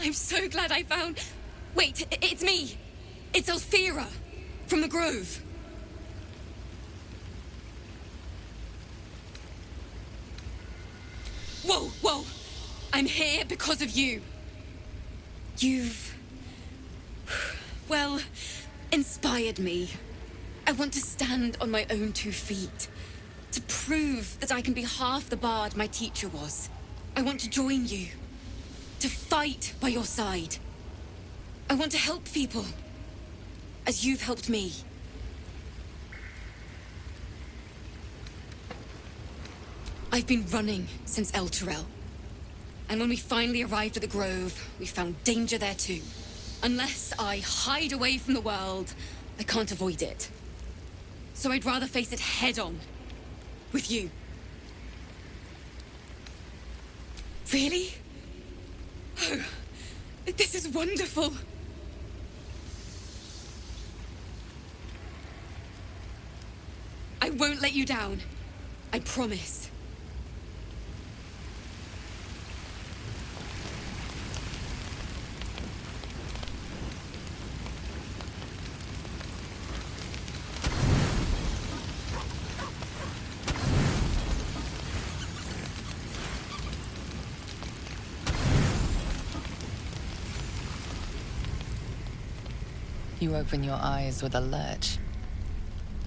I'm so glad I found... Wait, it's me! It's Althera, from the Grove. Whoa, whoa! I'm here because of you. You've... well, inspired me. I want to stand on my own 2 feet. To prove that I can be half the bard my teacher was. I want to join you. To fight by your side. I want to help people. As you've helped me. I've been running since El Terrell. And when we finally arrived at the Grove, we found danger there too. Unless I hide away from the world, I can't avoid it. So I'd rather face it head-on. With you. Really? Oh, this is wonderful. I won't let you down. I promise. You open your eyes with a lurch,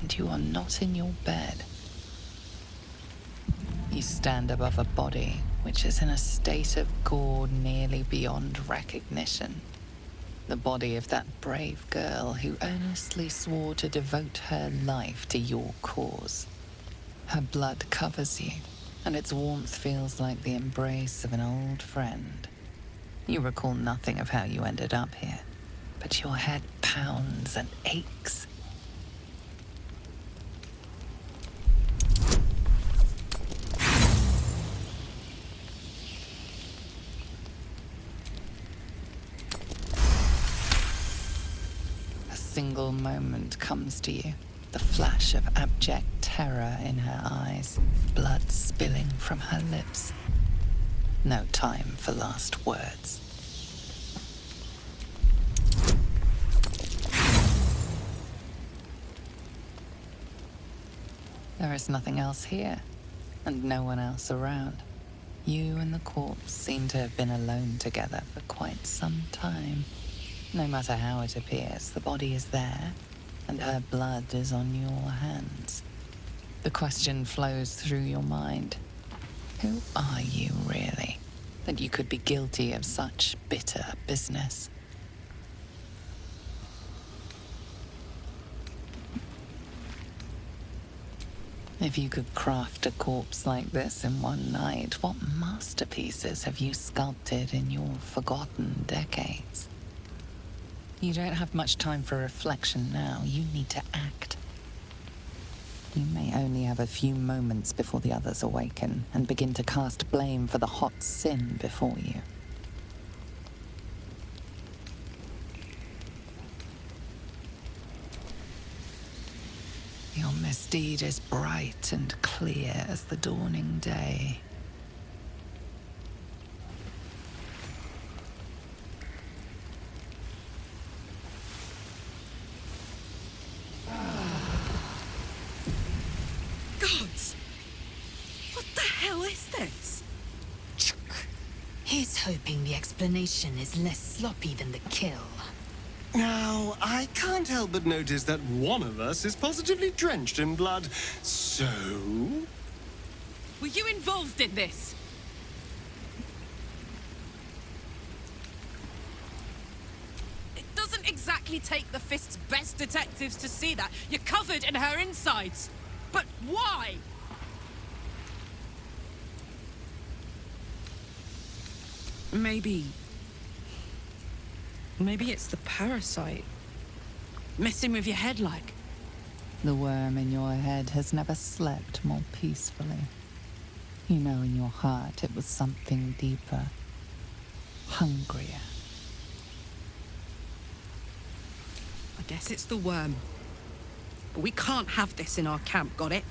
and you are not in your bed. You stand above a body which is in a state of gore nearly beyond recognition. The body of that brave girl who earnestly swore to devote her life to your cause. Her blood covers you, and its warmth feels like the embrace of an old friend. You recall nothing of how you ended up here, but your head pounds and aches. A single moment comes to you, the flash of abject terror in her eyes, blood spilling from her lips. No time for last words. There is nothing else here, and no one else around. You and the corpse seem to have been alone together for quite some time. No matter how it appears, the body is there, and her blood is on your hands. The question flows through your mind. Who are you, really, that you could be guilty of such bitter business? If you could craft a corpse like this in one night, what masterpieces have you sculpted in your forgotten decades? You don't have much time for reflection now. You need to act. You may only have a few moments before the others awaken and begin to cast blame for the hot sin before you. Your misdeed is bright and clear as the dawning day. Gods! What the hell is this? He's hoping the explanation is less sloppy than the kill. Now, I can't help but notice that one of us is positively drenched in blood. So... Were you involved in this? It doesn't exactly take the Fist's best detectives to see that. You're covered in her insides. But why? Maybe it's the parasite. Messing with your head like. The worm in your head has never slept more peacefully. You know in your heart it was something deeper, hungrier. I guess it's the worm. But we can't have this in our camp, got it?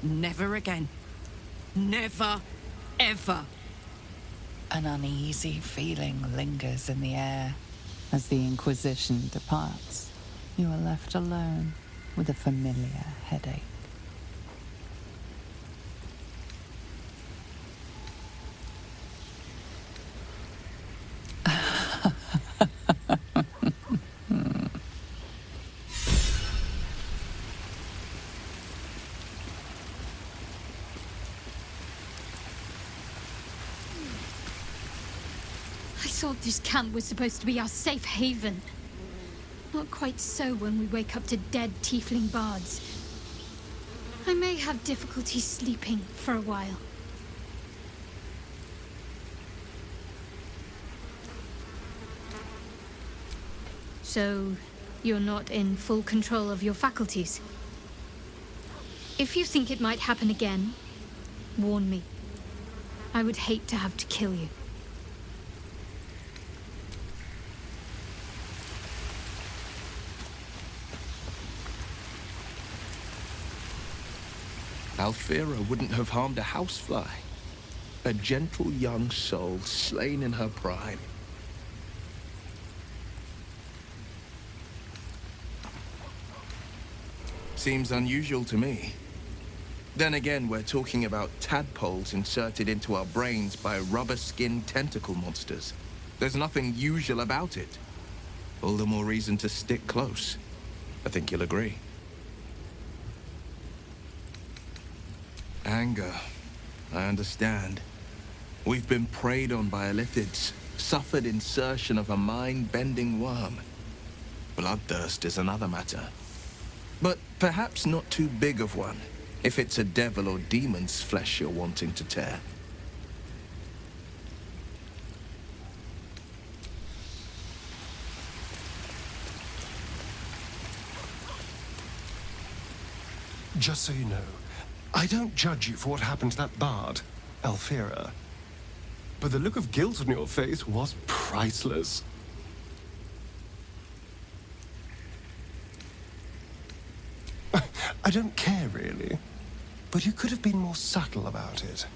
Never again. Never, ever. An uneasy feeling lingers in the air. As the Inquisition departs, you are left alone with a familiar headache. I thought this camp was supposed to be our safe haven. Not quite so when we wake up to dead tiefling bards. I may have difficulty sleeping for a while. So, you're not in full control of your faculties? If you think it might happen again, warn me. I would hate to have to kill you. Alfira wouldn't have harmed a housefly. A gentle young soul slain in her prime. Seems unusual to me. Then again, we're talking about tadpoles inserted into our brains by rubber-skinned tentacle monsters. There's nothing usual about it. All the more reason to stick close. I think you'll agree. Anger. I understand. We've been preyed on by elithids, suffered insertion of a mind-bending worm. Bloodthirst is another matter. But perhaps not too big of one, if it's a devil or demon's flesh you're wanting to tear. Just so you know, I don't judge you for what happened to that bard, Alfira. But the look of guilt on your face was priceless. I don't care, really. But you could have been more subtle about it.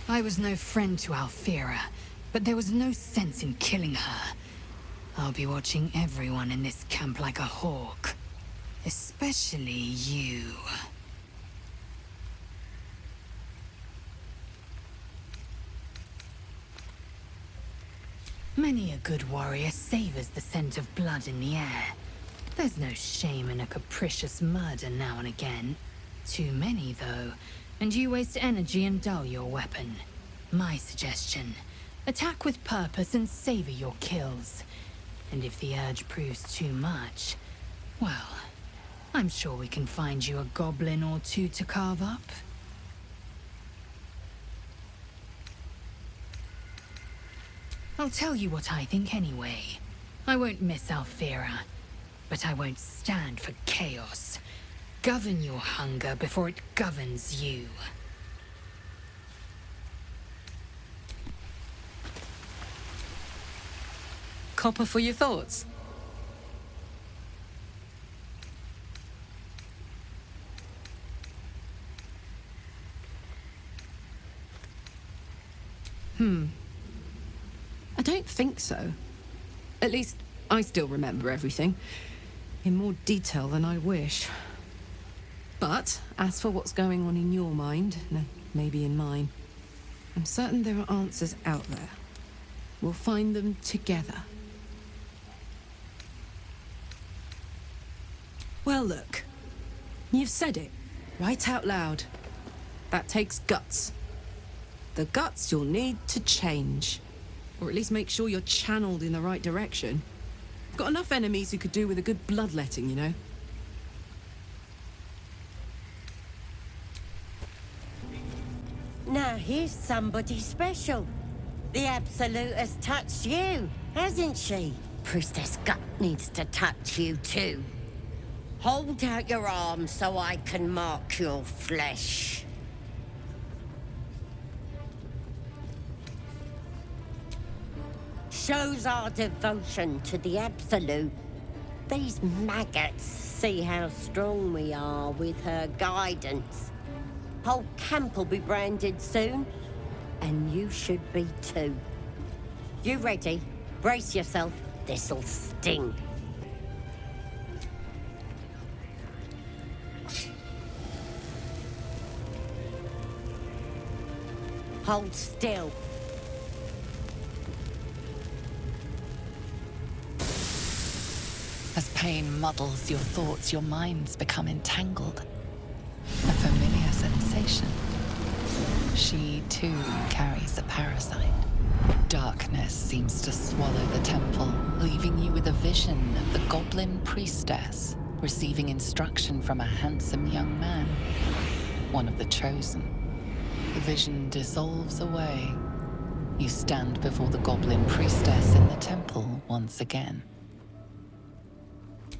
I was no friend to Alfira, but there was no sense in killing her. I'll be watching everyone in this camp like a hawk. Especially you. Many a good warrior savors the scent of blood in the air. There's no shame in a capricious murder now and again. Too many, though, and you waste energy and dull your weapon. My suggestion: attack with purpose and savor your kills. And if the urge proves too much, well, I'm sure we can find you a goblin or two to carve up. I'll tell you what I think anyway. I won't miss Alfira, but I won't stand for chaos. Govern your hunger before it governs you. Copper for your thoughts. I don't think so. At least, I still remember everything. In more detail than I wish. But, as for what's going on in your mind, no, maybe in mine, I'm certain there are answers out there. We'll find them together. Well, look. You've said it, right out loud. That takes guts. The guts you'll need to change. Or at least make sure you're channeled in the right direction. I've got enough enemies who could do with a good bloodletting, you know? Now here's somebody special. The Absolute has touched you, hasn't she? Priestess Gut needs to touch you too. Hold out your arm so I can mark your flesh. Shows our devotion to the Absolute. These maggots see how strong we are with her guidance. Whole camp will be branded soon, and you should be too. You ready? Brace yourself. This'll sting. Hold still. As pain muddles your thoughts, your minds become entangled. A familiar sensation. She too carries a parasite. Darkness seems to swallow the temple, leaving you with a vision of the goblin priestess receiving instruction from a handsome young man, one of the chosen. The vision dissolves away. You stand before the goblin priestess in the temple once again.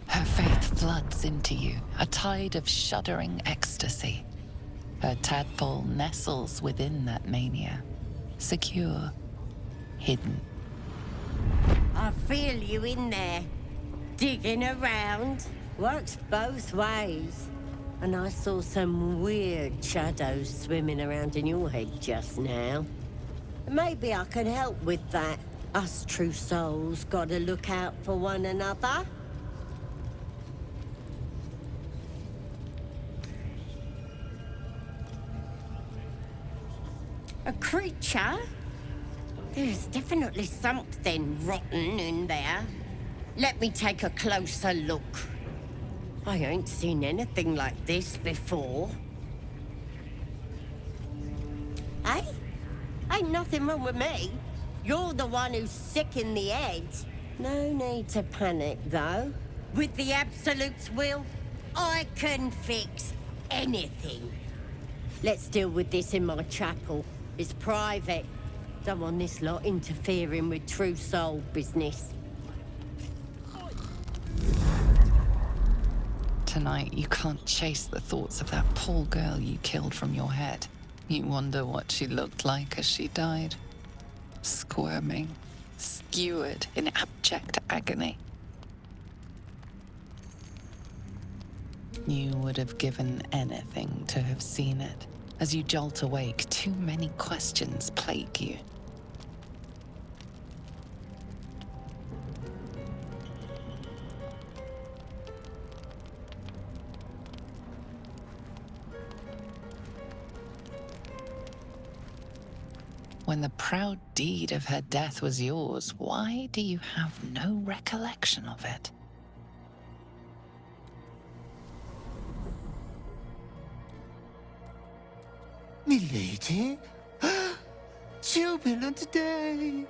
Her faith floods into you, a tide of shuddering ecstasy. Her tadpole nestles within that mania, secure, hidden. I feel you in there. Digging around. Works both ways. And I saw some weird shadows swimming around in your head just now. Maybe I can help with that. Us true souls gotta look out for one another. A creature? There's definitely something rotten in there. Let me take a closer look. I ain't seen anything like this before. Hey? Ain't nothing wrong with me. You're the one who's sick in the head. No need to panic, though. With the Absolute's will, I can fix anything. Let's deal with this in my chapel. It's private. Don't want this lot interfering with true soul business. Tonight, you can't chase the thoughts of that poor girl you killed from your head. You wonder what she looked like as she died. Squirming, skewered in abject agony. You would have given anything to have seen it. As you jolt awake, too many questions plague you. When the proud deed of her death was yours, why do you have no recollection of it? Milady? Jubilant day!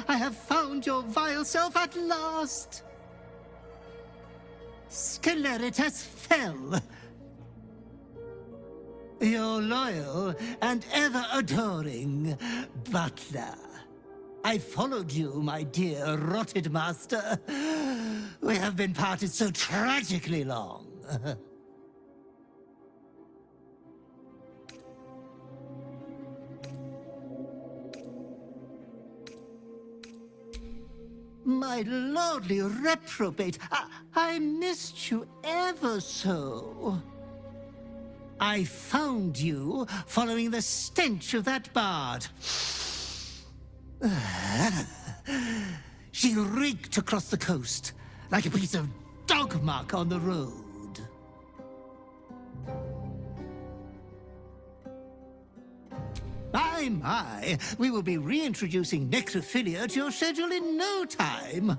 I have found your vile self at last! Sceleritas fell. Your loyal and ever-adoring butler. I followed you, my dear rotted master. We have been parted so tragically long. My lordly reprobate, I missed you ever so. I found you following the stench of that bard. She reeked across the coast like a piece of dog muck on the road. My, we will be reintroducing necrophilia to your schedule in no time.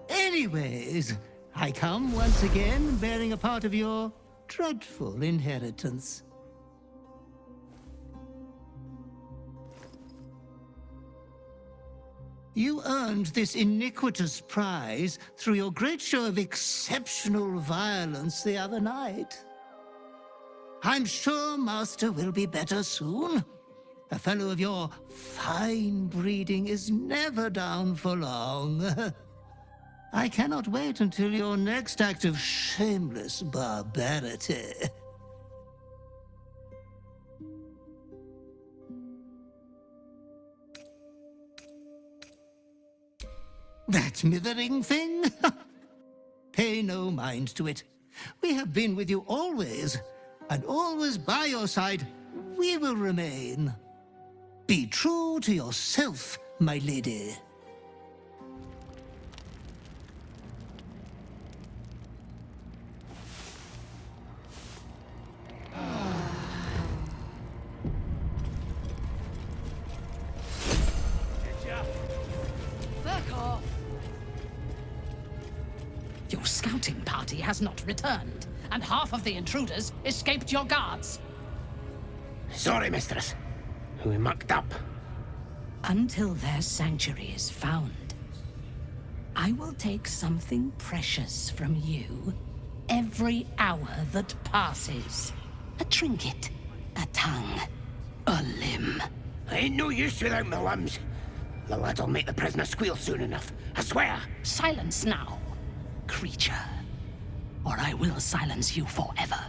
Anyways, I come once again bearing a part of your dreadful inheritance. You earned this iniquitous prize through your great show of exceptional violence the other night. I'm sure Master will be better soon. A fellow of your fine breeding is never down for long. I cannot wait until your next act of shameless barbarity. That mithering thing? Pay no mind to it. We have been with you always, and always by your side we will remain. Be true to yourself, my lady. Your scouting party has not returned, and half of the intruders escaped your guards. Sorry, mistress. We mucked up. Until their sanctuary is found, I will take something precious from you every hour that passes. A trinket, a tongue, a limb. Ain't no use without my limbs. The lad'll make the prisoner squeal soon enough, I swear. Silence now, creature, or I will silence you forever.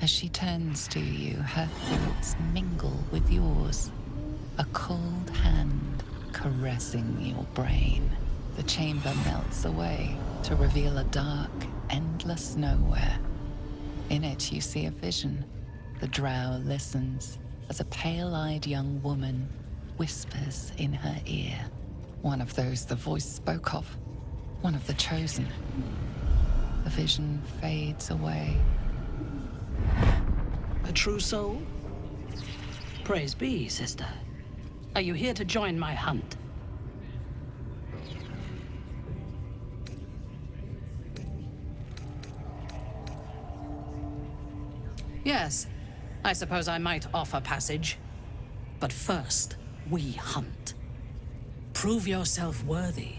As she turns to you, her thoughts mingle with yours. A cold hand caressing your brain. The chamber melts away to reveal a dark, endless nowhere. In it, you see a vision. The drow listens as a pale-eyed young woman whispers in her ear. One of those the voice spoke of. One of the chosen. The vision fades away. A true soul? Praise be, sister. Are you here to join my hunt? Yes, I suppose I might offer passage. But first, we hunt. Prove yourself worthy,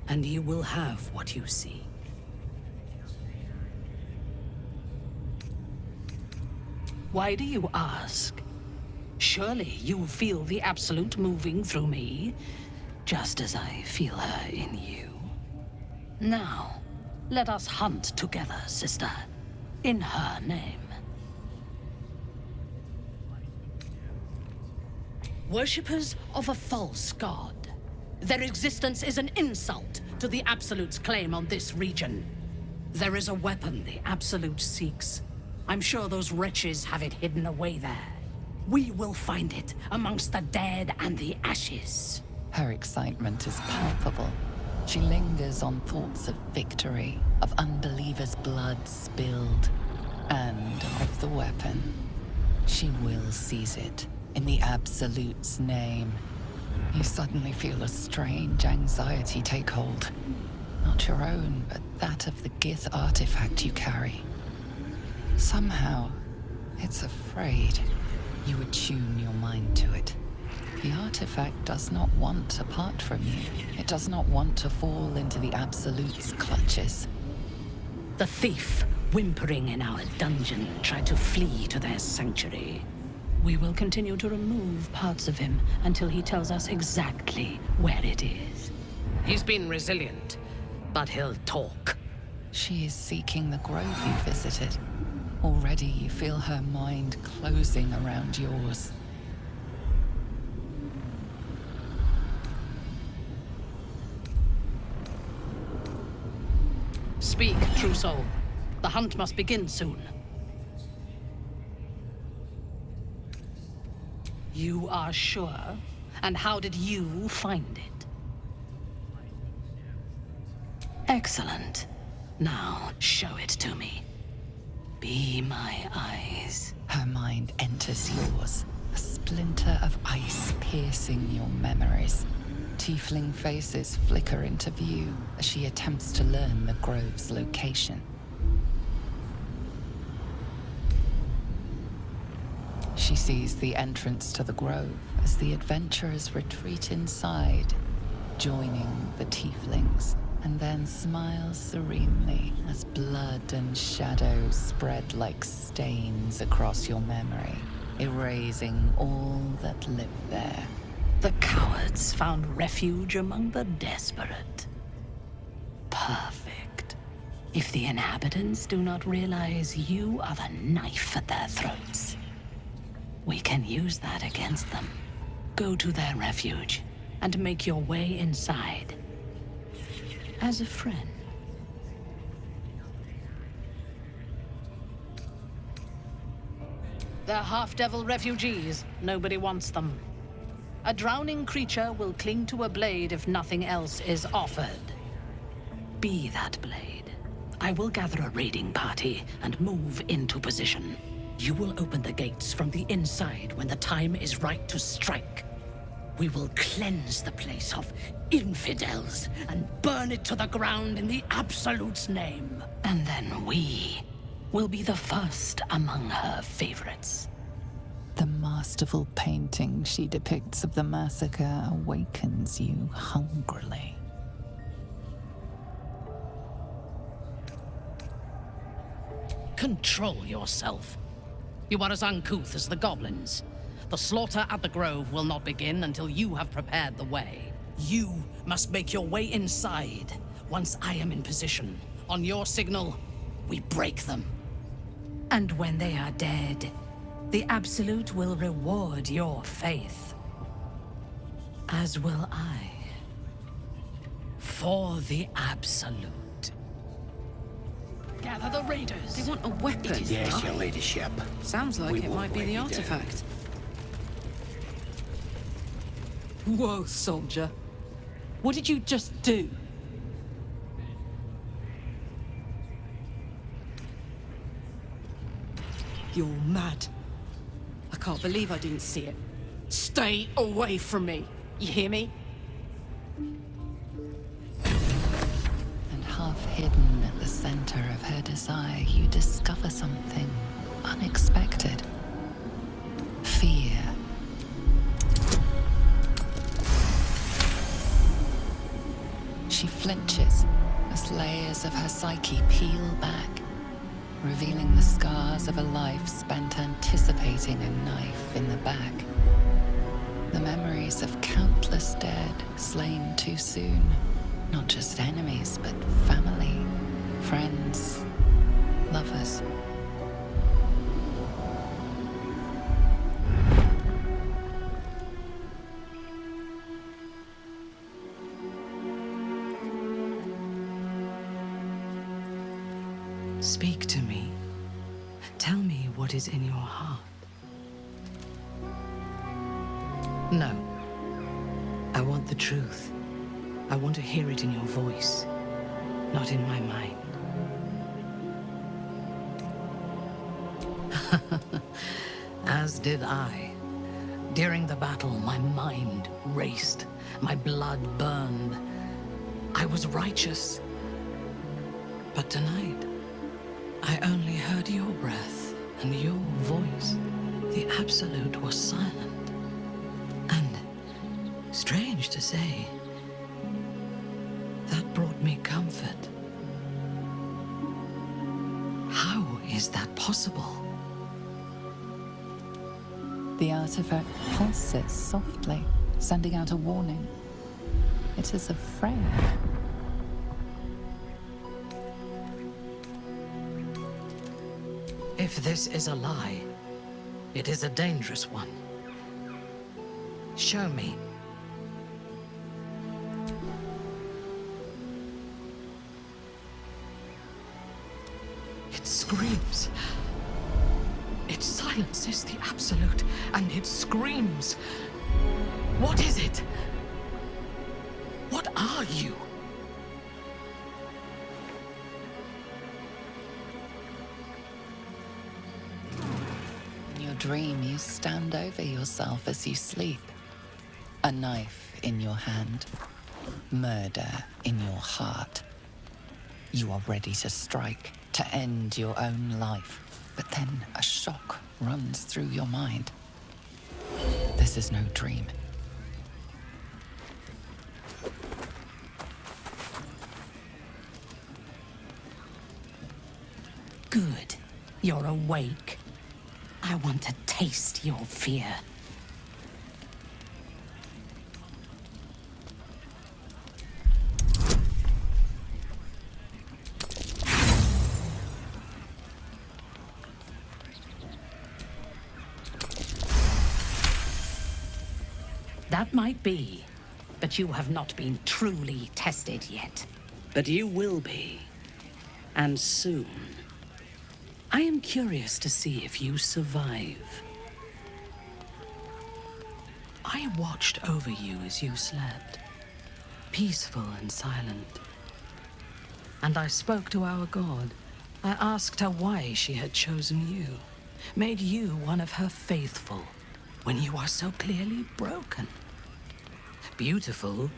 and you will have what you seek. Why do you ask? Surely you feel the Absolute moving through me, just as I feel her in you. Now, let us hunt together, sister, in her name. Worshippers of a false god. Their existence is an insult to the Absolute's claim on this region. There is a weapon the Absolute seeks. I'm sure those wretches have it hidden away there. We will find it amongst the dead and the ashes. Her excitement is palpable. She lingers on thoughts of victory, of unbelievers' blood spilled, and of the weapon. She will seize it, in the Absolute's name. You suddenly feel a strange anxiety take hold. Not your own, but that of the Gith artifact you carry. Somehow, it's afraid. You attune your mind to it. The artifact does not want to part from you. It does not want to fall into the Absolute's clutches. The thief, whimpering in our dungeon, tried to flee to their sanctuary. We will continue to remove parts of him until he tells us exactly where it is. He's been resilient, but he'll talk. She is seeking the grove you visited. Already you feel her mind closing around yours. Speak, true soul. The hunt must begin soon. You are sure? And how did you find it? Excellent. Now, show it to me. Be my eyes. Her mind enters yours, a splinter of ice piercing your memories. Tiefling faces flicker into view as she attempts to learn the grove's location. She sees the entrance to the grove as the adventurers retreat inside, joining the tieflings, and then smiles serenely as blood and shadows spread like stains across your memory, erasing all that lived there. The cowards found refuge among the desperate. Perfect. If the inhabitants do not realize you are the knife at their throats, We can use that against them. Go to their refuge and make your way inside. As a friend. They're half-devil refugees. Nobody wants them. A drowning creature will cling to a blade if nothing else is offered. Be that blade. I will gather a raiding party and move into position. You will open the gates from the inside when the time is right to strike. We will cleanse the place of infidels and burn it to the ground in the Absolute's name. And then we will be the first among her favorites. The masterful painting she depicts of the massacre awakens you hungrily. Control yourself. You are as uncouth as the goblins. The slaughter at the Grove will not begin until you have prepared the way. You must make your way inside. Once I am in position, on your signal, we break them. And when they are dead, the Absolute will reward your faith. As will I. For the Absolute. Gather the raiders. They want a weapon. Yes, your ladyship. Sounds like it might be the artifact. Whoa, soldier. What did you just do? You're mad. I can't believe I didn't see it. Stay away from me. You hear me? And half hidden at the center of her desire, you discover something unexpected. Fear. She flinches as layers of her psyche peel back, revealing the scars of a life spent anticipating a knife in the back. The memories of countless dead slain too soon. Not just enemies, but family, friends, lovers. Speak to me. Tell me what is in your heart. No. I want the truth. I want to hear it in your voice, not in my mind. As did I. During the battle, my mind raced. My blood burned. I was righteous. But tonight, I only heard your breath and your voice. The Absolute was silent. And, strange to say, that brought me comfort. How is that possible? The artifact pulses softly, sending out a warning. It is afraid. If this is a lie, it is a dangerous one. Show me. It screams. It silences the Absolute, and it screams. What is it? What are you? In your dream, you stand over yourself as you sleep. A knife in your hand. Murder in your heart. You are ready to strike, to end your own life. But then a shock runs through your mind. This is no dream. Good. You're awake. I want to taste your fear. That might be, but you have not been truly tested yet. But you will be. And soon. I am curious to see if you survive. I watched over you as you slept, peaceful and silent. And I spoke to our god. I asked her why she had chosen you, made you one of her faithful, when you are so clearly broken. Beautiful,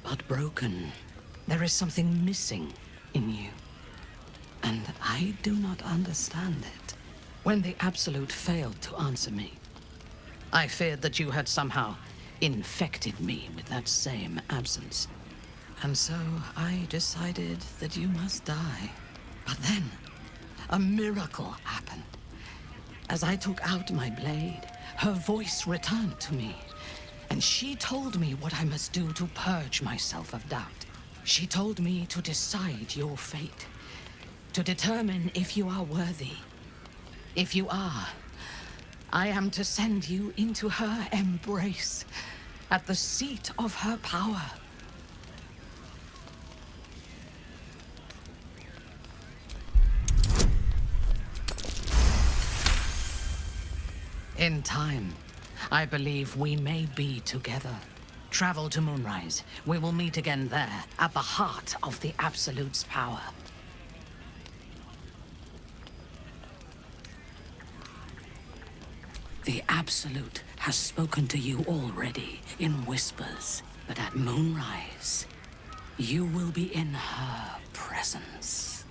but broken. There is something missing in you. And I do not understand it. When the Absolute failed to answer me, I feared that you had somehow infected me with that same absence. And so I decided that you must die. But then, a miracle happened. As I took out my blade, her voice returned to me, and she told me what I must do to purge myself of doubt. She told me to decide your fate, to determine if you are worthy. If you are, I am to send you into her embrace, at the seat of her power. In time, I believe we may be together. Travel to Moonrise. We will meet again there, at the heart of the Absolute's power. The Absolute has spoken to you already, in whispers. But at Moonrise, you will be in her presence.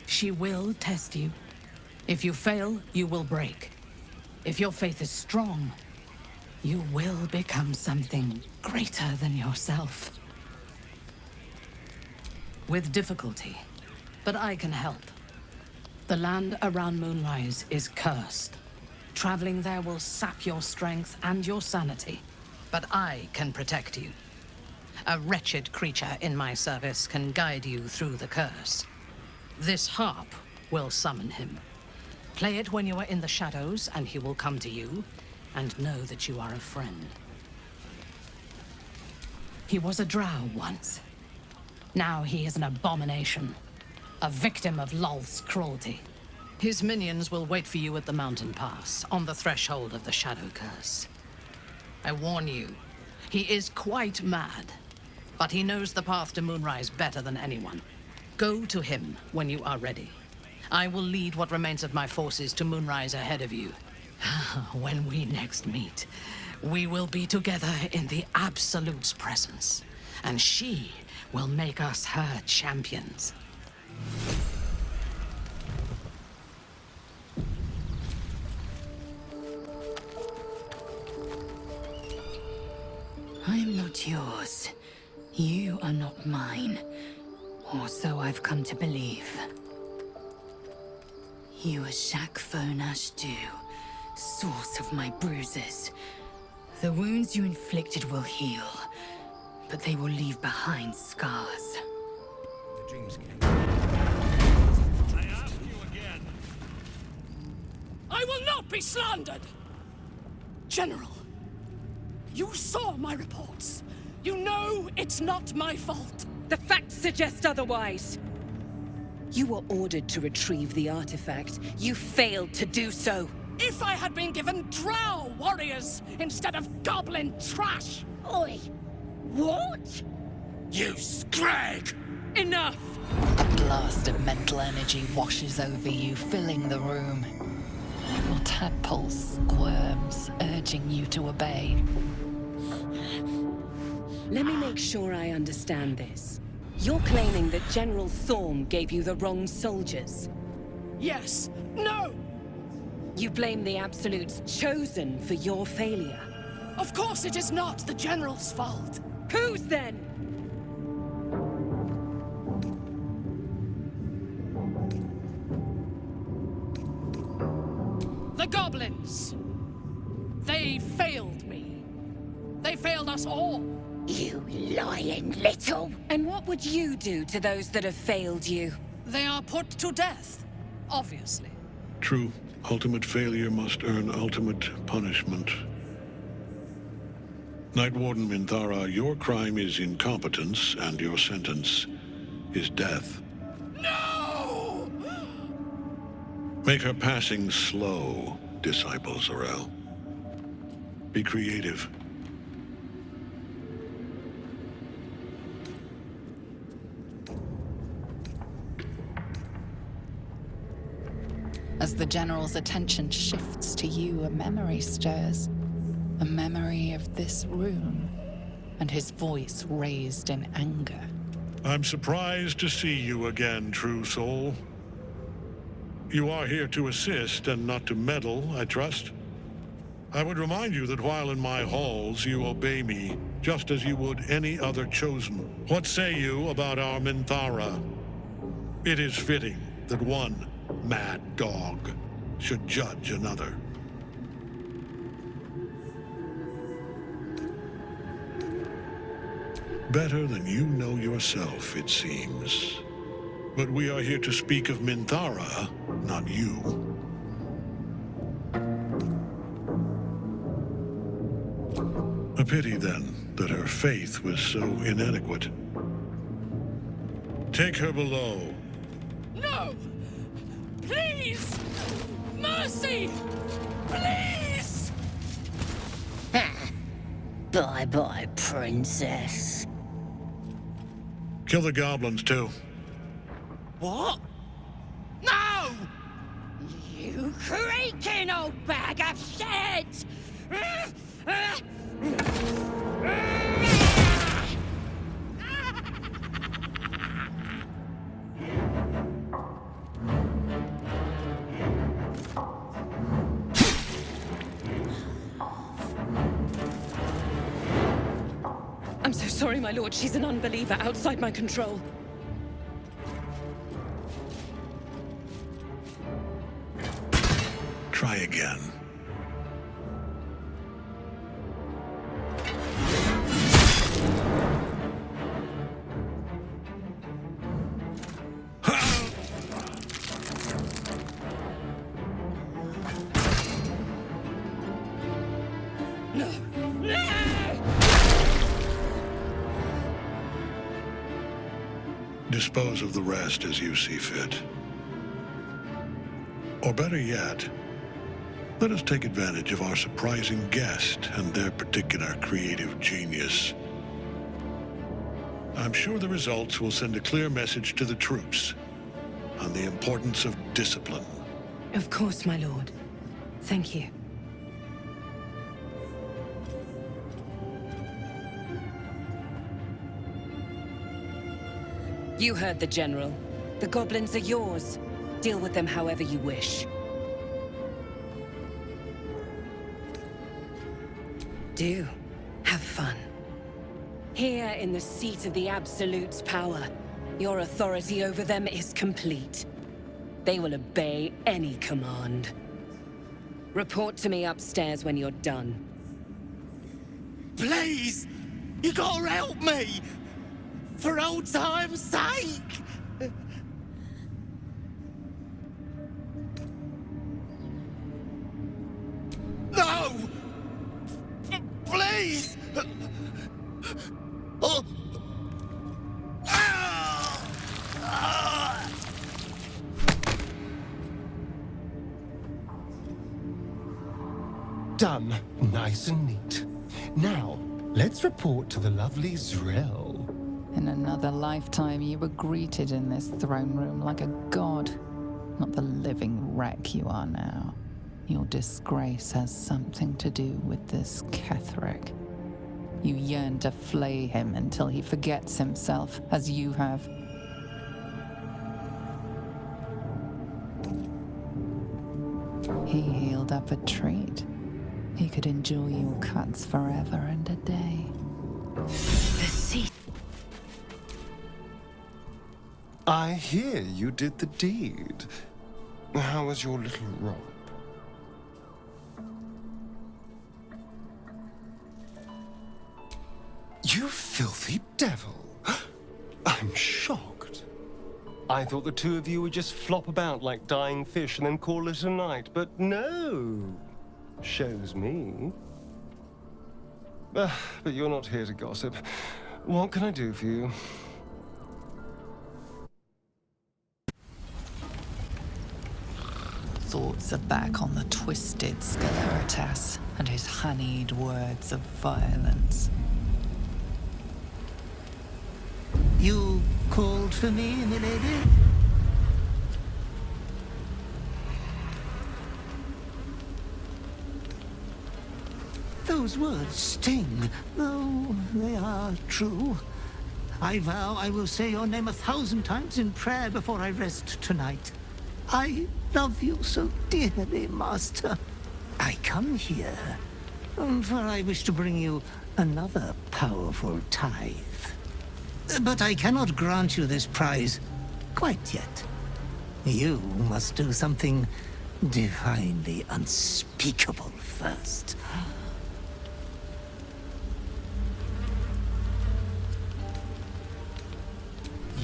She will test you. If you fail, you will break. If your faith is strong, you will become something greater than yourself. With difficulty, but I can help. The land around Moonrise is cursed. Traveling there will sap your strength and your sanity. But I can protect you. A wretched creature in my service can guide you through the curse. This harp will summon him. Play it when you are in the shadows, and he will come to you, and know that you are a friend. He was a drow once. Now he is an abomination. A victim of Lolth's cruelty. His minions will wait for you at the mountain pass, on the threshold of the Shadow Curse. I warn you, he is quite mad, but he knows the path to Moonrise better than anyone. Go to him when you are ready. I will lead what remains of my forces to Moonrise ahead of you. When we next meet, we will be together in the Absolute's presence, and she will make us her champions. I am not yours. You are not mine. Or so I've come to believe. You are Shakfo Nashdu, source of my bruises. The wounds you inflicted will heal, but they will leave behind scars. I ask you again. I will not be slandered! General, you saw my reports. You know it's not my fault. The facts suggest otherwise. You were ordered to retrieve the artifact. You failed to do so. If I had been given drow warriors instead of goblin trash! Oi! What? You scrag! Enough! A blast of mental energy washes over you, filling the room. Your tadpole squirms, urging you to obey. Let me make sure I understand this. You're claiming that General Thorm gave you the wrong soldiers. Yes. No! You blame the Absolute's chosen for your failure. Of course it is not the General's fault. Whose then? The goblins. They failed me. They failed us all. You lying little. And what would you do to those that have failed you? They are put to death, obviously. True. Ultimate failure must earn ultimate punishment. Night Warden Minthara, your crime is incompetence, and your sentence is death. No! Make her passing slow, Disciple Zarel. Be creative. As the General's attention shifts to you, a memory stirs. A memory of this room, and his voice raised in anger. I'm surprised to see you again, true soul. You are here to assist and not to meddle, I trust. I would remind you that while in my halls, you obey me, just as you would any other chosen. What say you about our Minthara? It is fitting that one mad dog should judge another. Better than you know yourself, it seems. But we are here to speak of Minthara, not you. A pity, then, that her faith was so inadequate. Take her below. No! Please! Mercy! Please! Bye-bye, princess. Kill the goblins, too. What? No! You creaking old bag of shit! I'm so sorry, my lord. She's an unbeliever outside my control. Try again. No! No! Dispose of the rest as you see fit. Or better yet, let us take advantage of our surprising guest and their particular creative genius. I'm sure the results will send a clear message to the troops on the importance of discipline. Of course, my lord. Thank you. You heard the General. The goblins are yours. Deal with them however you wish. Do. Have fun. Here in the seat of the Absolute's power, your authority over them is complete. They will obey any command. Report to me upstairs when you're done. Please! You gotta help me! For old time's sake! No! Please! Oh. Done. Nice and neat. Now, let's report to the lovely Zrel. In another lifetime, you were greeted in this throne room like a god, not the living wreck you are now. Your disgrace has something to do with this Ketheric. You yearn to flay him until he forgets himself, as you have. He healed up a treat. He could enjoy your cuts forever and a day. The seat. I hear you did the deed. How was your little romp? You filthy devil! I'm shocked. I thought the two of you would just flop about like dying fish and then call it a night, but no. Shows me. But you're not here to gossip. What can I do for you? Thoughts are back on the twisted Scaleritas and his honeyed words of violence. You called for me, milady? Those words sting, though they are true. I vow I will say your name 1,000 times in prayer before I rest tonight. I love you so dearly, Master. I come here, for I wish to bring you another powerful tithe. But I cannot grant you this prize quite yet. You must do something divinely unspeakable first.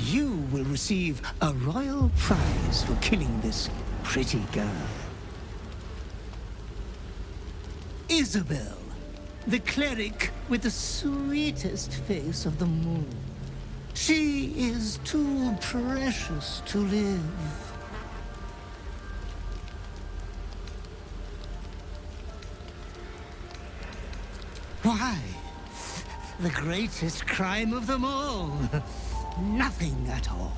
You will receive a royal prize for killing this pretty girl. Isabel, the cleric with the sweetest face of them all. She is too precious to live. Why? The greatest crime of them all. Nothing at all.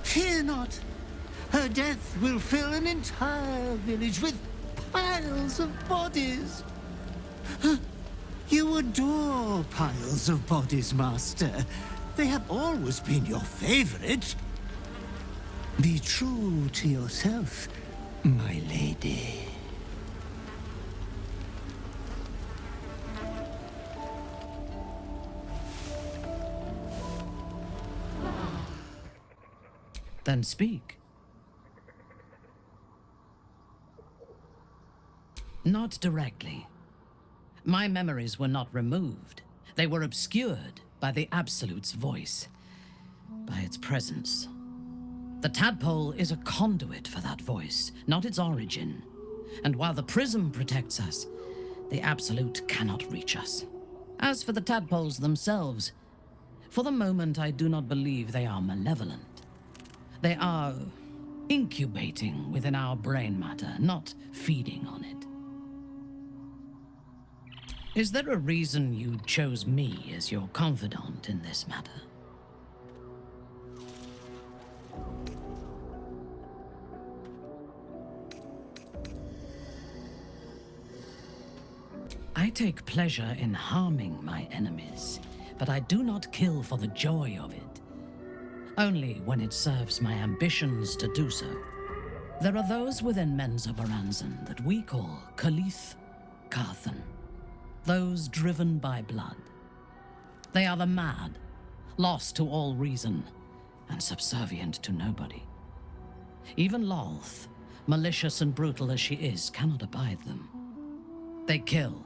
Fear not. Her death will fill an entire village with piles of bodies. You adore piles of bodies, Master. They have always been your favorite. Be true to yourself, my lady. Then speak. Not directly. My memories were not removed. They were obscured by the Absolute's voice, by its presence. The tadpole is a conduit for that voice, not its origin. And while the prism protects us, the Absolute cannot reach us. As for the tadpoles themselves, for the moment I do not believe they are malevolent. They are incubating within our brain matter, not feeding on it. Is there a reason you chose me as your confidant in this matter? I take pleasure in harming my enemies, but I do not kill for the joy of it. Only when it serves my ambitions to do so. There are those within Menza Baranzan that we call Kalith Karthan, those driven by blood. They are the mad, lost to all reason, and subservient to nobody. Even Lolth, malicious and brutal as she is, cannot abide them. They kill,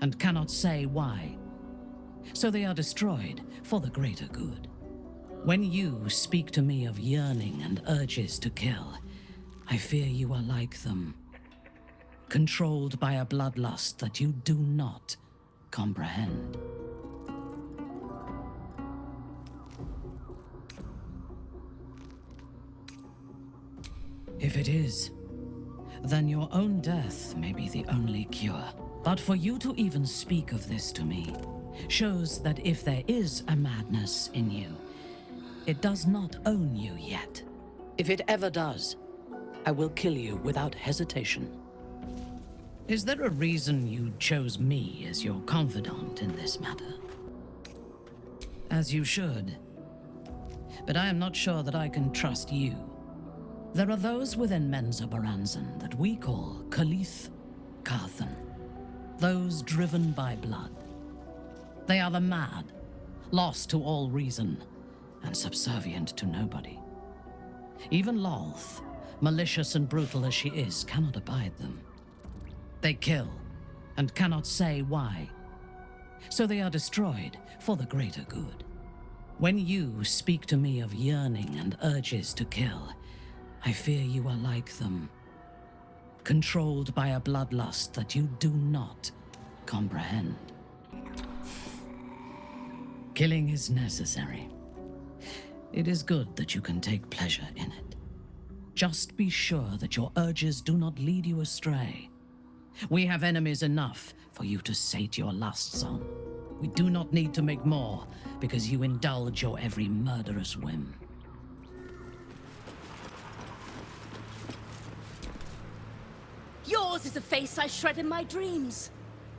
and cannot say why. So they are destroyed for the greater good. When you speak to me of yearning and urges to kill, I fear you are like them, controlled by a bloodlust that you do not comprehend. If it is, then your own death may be the only cure. But for you to even speak of this to me shows that if there is a madness in you, it does not own you yet. If it ever does, I will kill you without hesitation. Is there a reason you chose me as your confidant in this matter? As you should. But I am not sure that I can trust you. There are those within Menza Baranzan that we call Kalith Karthan, those driven by blood. They are the mad, lost to all reason, and subservient to nobody. Even Lolth, malicious and brutal as she is, cannot abide them. They kill, and cannot say why. So they are destroyed for the greater good. When you speak to me of yearning and urges to kill, I fear you are like them, controlled by a bloodlust that you do not comprehend. Killing is necessary. It is good that you can take pleasure in it. Just be sure that your urges do not lead you astray. We have enemies enough for you to sate your lusts on. We do not need to make more, because you indulge your every murderous whim. Yours is a face I shred in my dreams.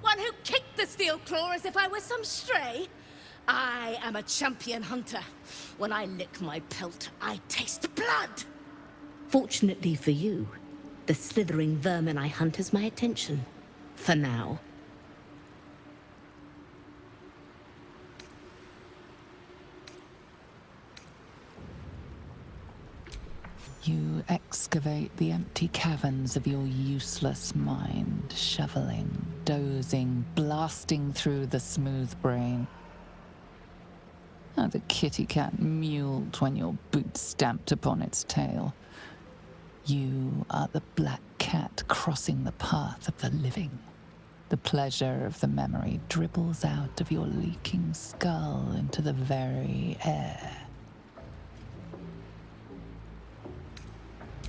One who kicked the steel claw as if I was some stray. I am a champion hunter. When I lick my pelt, I taste blood. Fortunately for you, the slithering vermin I hunt has my attention. For now. You excavate the empty caverns of your useless mind, shoveling, dozing, blasting through the smooth brain. How the kitty cat mewled when your boot stamped upon its tail. You are the black cat crossing the path of the living. The pleasure of the memory dribbles out of your leaking skull into the very air.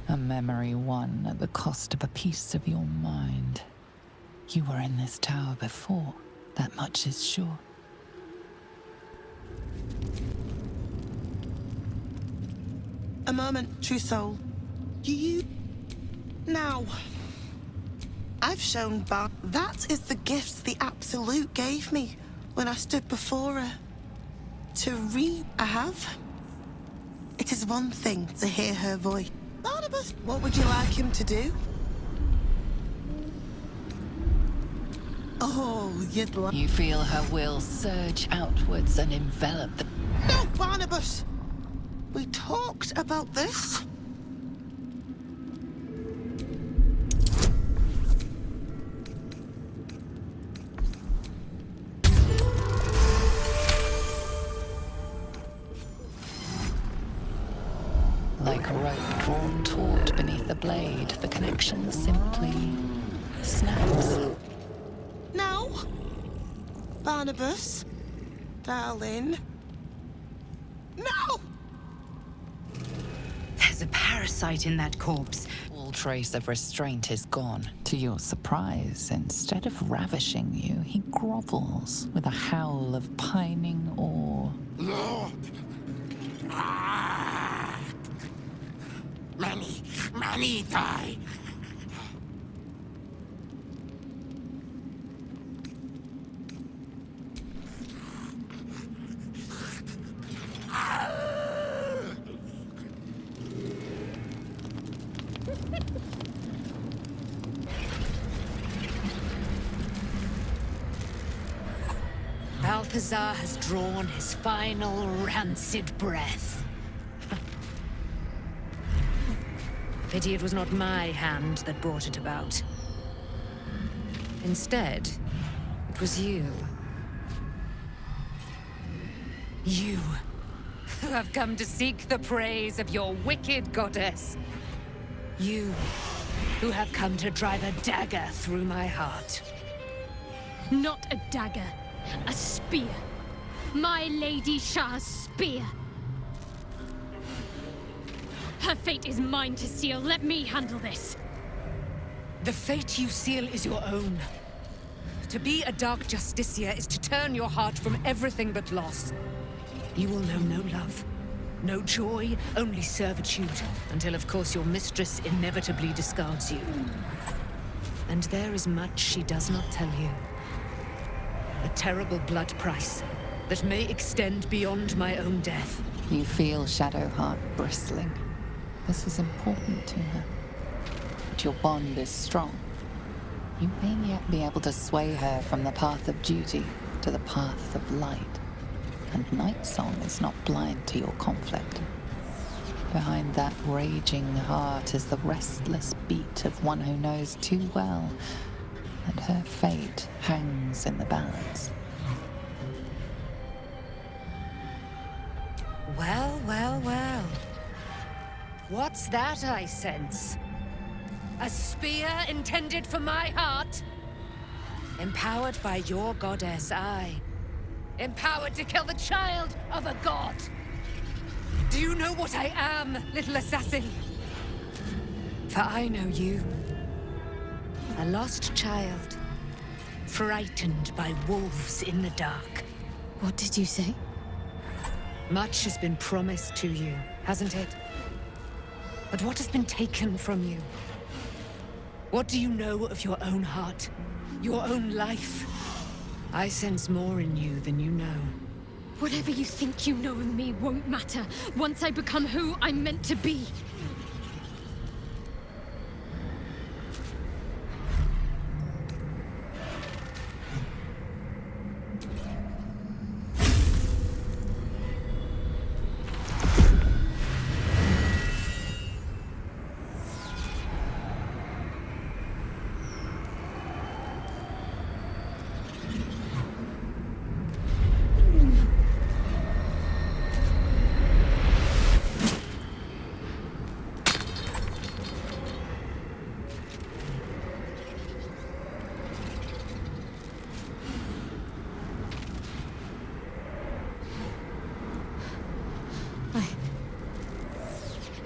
A memory won at the cost of a piece of your mind. You were in this tower before, that much is sure. A moment, true soul. Do you... Now. I've shown Bar... That is the gifts the Absolute gave me when I stood before her. I have. It is one thing to hear her voice. Barnabas, what would you like him to do? Oh, you'd like... You feel her will surge outwards and envelop the... No, Barnabas! We talked about this. Like a rope drawn taut beneath the blade, the connection simply snaps. Now, Barnabas, darling. No! There's a parasite in that corpse. All trace of restraint is gone. To your surprise, instead of ravishing you, he grovels with a howl of pining awe. Lord! Many die. Balthazar has drawn his final rancid breath. Pity it was not my hand that brought it about. Instead, it was you. You, who have come to seek the praise of your wicked goddess. You, who have come to drive a dagger through my heart. Not a dagger, a spear. My Lady Shah's spear. Her fate is mine to seal. Let me handle this. The fate you seal is your own. To be a Dark Justiciar is to turn your heart from everything but loss. You will know no love, no joy, only servitude, until of course your mistress inevitably discards you. And there is much she does not tell you. A terrible blood price that may extend beyond my own death. You feel Shadowheart bristling. This is important to her. But your bond is strong. You may yet be able to sway her from the path of duty to the path of light. And Nightsong is not blind to your conflict. Behind that raging heart is the restless beat of one who knows too well that her fate hangs in the balance. Well, well, well. What's that I sense? A spear intended for my heart? Empowered by your goddess, aye. Empowered to kill the child of a god. Do you know what I am, little assassin? For I know you. A lost child. Frightened by wolves in the dark. What did you say? Much has been promised to you, hasn't it? But what has been taken from you? What do you know of your own heart? Your own life? I sense more in you than you know. Whatever you think you know of me won't matter once I become who I'm meant to be.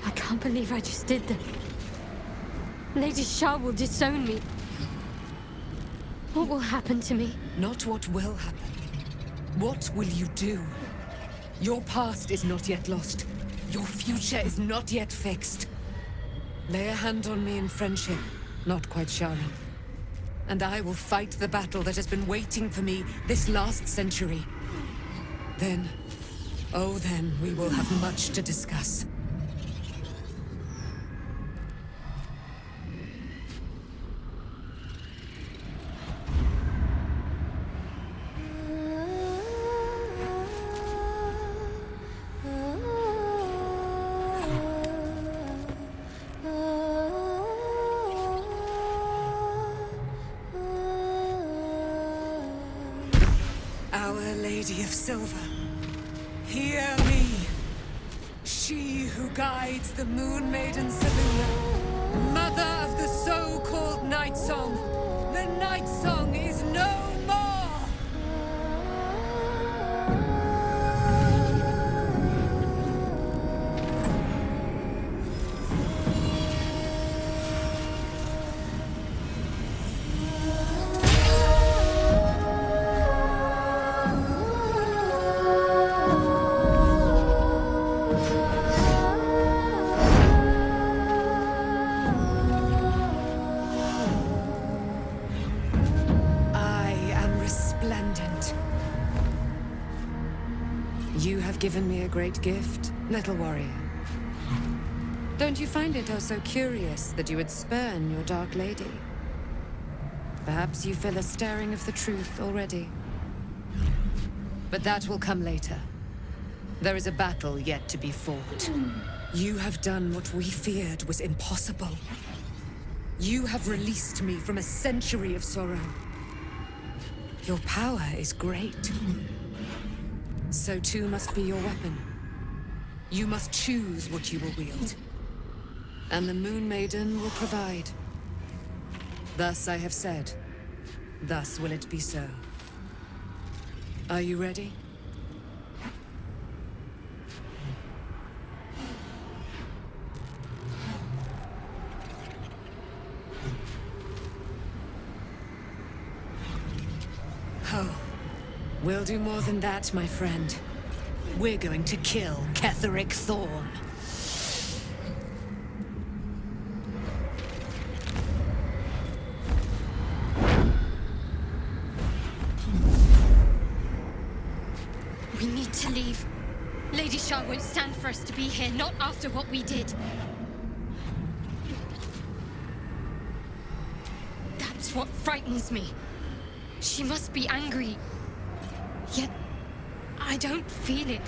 I can't believe I just did that. Lady Shah will disown me. What will happen to me? Not what will happen. What will you do? Your past is not yet lost. Your future is not yet fixed. Lay a hand on me in friendship, not quite showering. And I will fight the battle that has been waiting for me this last century. Then, oh then, we will have much to discuss. Our Lady of Silver, hear me. She who guides the Moon Maiden Selûne, mother of the so-called Night Song. The Night Song is no more! You have given me a great gift, little warrior. Don't you find it oh so curious that you would spurn your Dark Lady? Perhaps you feel a stirring of the truth already. But that will come later. There is a battle yet to be fought. You have done what we feared was impossible. You have released me from a century of sorrow. Your power is great. So too must be your weapon. You must choose what you will wield. And the Moon Maiden will provide. Thus I have said. Thus will it be so. Are you ready? Oh. We'll do more than that, my friend. We're going to kill Ketheric Thorn. We need to leave. Lady Shah won't stand for us to be here, not after what we did. That's what frightens me. She must be angry. Yet, I don't feel it.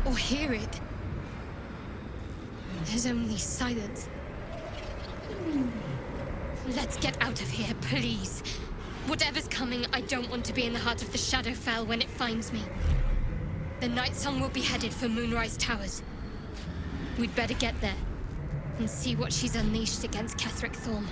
Or hear it. There's only silence. Let's get out of here, please. Whatever's coming, I don't want to be in the heart of the Shadowfell when it finds me. The Night Song will be headed for Moonrise Towers. We'd better get there. and see what she's unleashed against Ketheric Thorm.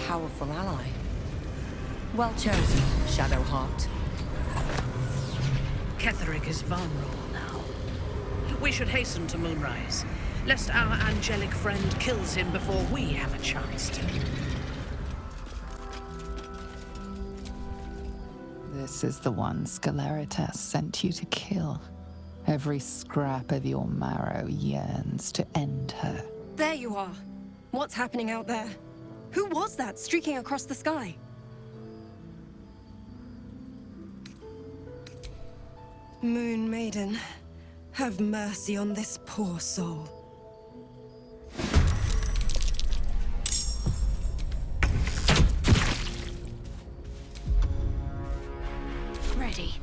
Powerful ally. Well chosen, Shadowheart. Ketheric is vulnerable now. We should hasten to Moonrise, lest our angelic friend kills him before we have a chance to. This is the one Sceleritas sent you to kill. Every scrap of your marrow yearns to end her. There you are. What's happening out there? Who was that streaking across the sky? Moon Maiden, have mercy on this poor soul. Ready.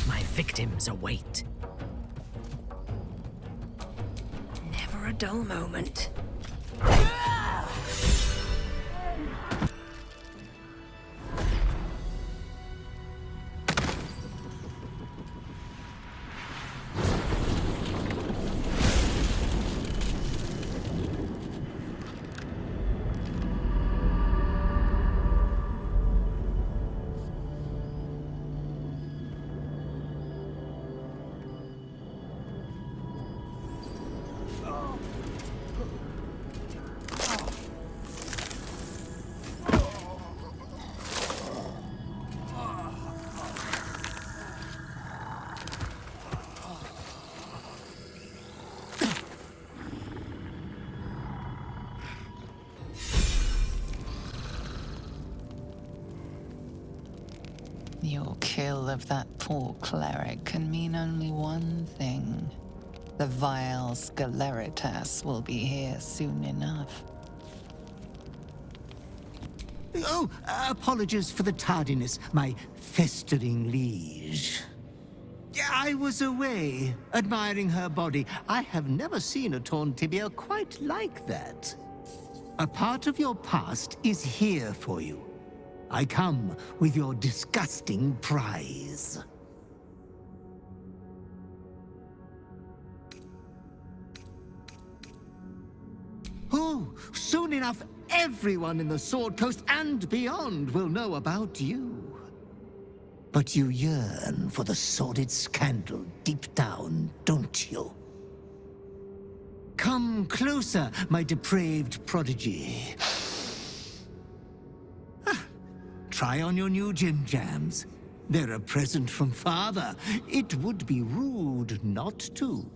My victims await. Never a dull moment. Your kill of that poor cleric can mean only one thing. The vile Sceleritas will be here soon enough. Oh, apologies for the tardiness, my festering liege. I was away, admiring her body. I have never seen a torn tibia quite like that. A part of your past is here for you. I come with your disgusting prize. Oh, soon enough, everyone in the Sword Coast and beyond will know about you. But you yearn for the sordid scandal deep down, don't you? Come closer, my depraved prodigy. Try on your new gym jams. They're a present from Father. It would be rude not to.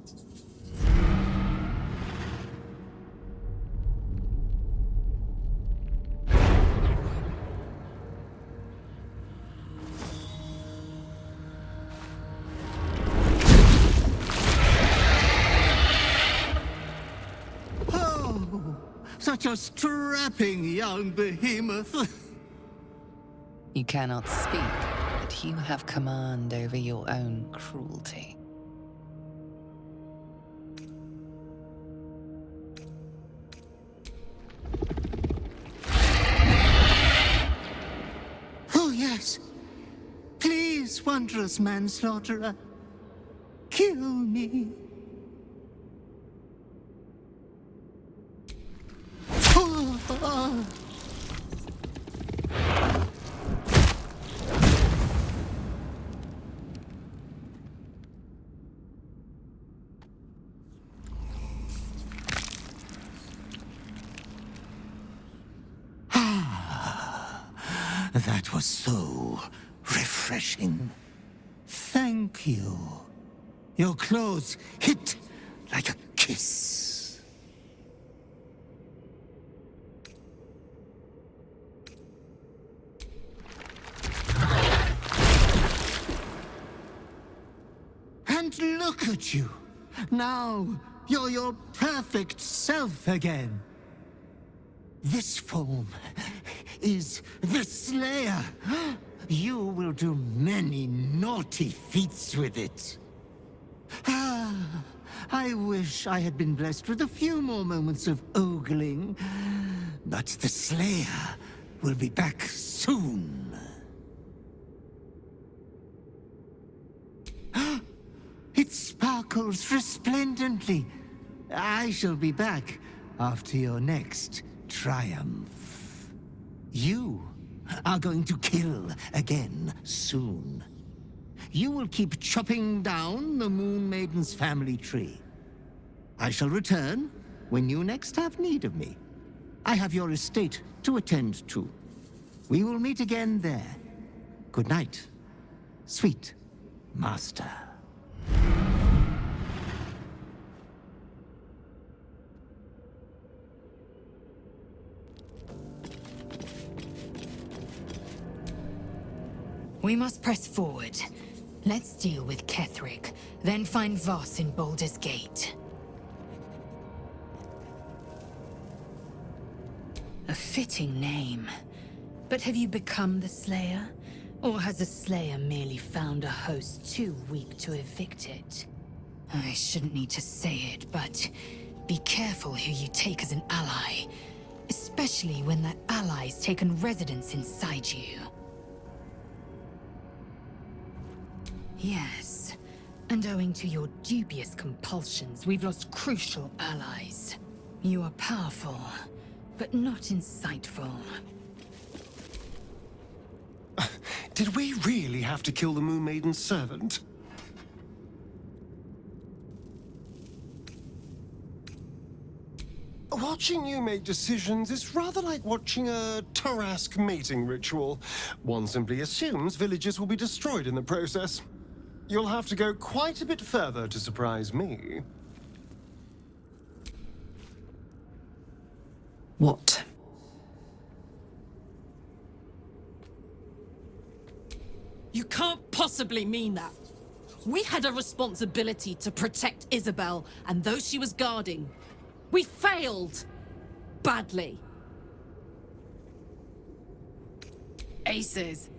Oh, such a strapping young behemoth. You cannot speak, but you have command over your own cruelty. Oh, yes. Please, wondrous manslaughterer, kill me. That was so refreshing. Thank you. Your clothes hit like a kiss. And look at you. Now you're your perfect self again. This form is the Slayer. You will do many naughty feats with it. Ah, I wish I had been blessed with a few more moments of ogling. But the Slayer will be back soon. It sparkles resplendently. I shall be back after your next triumph. You are going to kill again soon. You will keep chopping down the Moon Maiden's family tree. I shall return when you next have need of me. I have your estate to attend to. We will meet again there. Good night, sweet master. We must press forward. Let's deal with Ketherick, then find Voss in Baldur's Gate. A fitting name. But have you become the Slayer? Or has the Slayer merely found a host too weak to evict it? I shouldn't need to say it, but be careful who you take as an ally. Especially when that ally's taken residence inside you. Yes, and owing to your dubious compulsions, we've lost crucial allies. You are powerful, but not insightful. Did we really have to kill the Moon Maiden's servant? Watching you make decisions is rather like watching a Tarask mating ritual. One simply assumes villages will be destroyed in the process. You'll have to go quite a bit further to surprise me. What? You can't possibly mean that. We had a responsibility to protect Isabel and those she was guarding. We failed. Badly. Aces,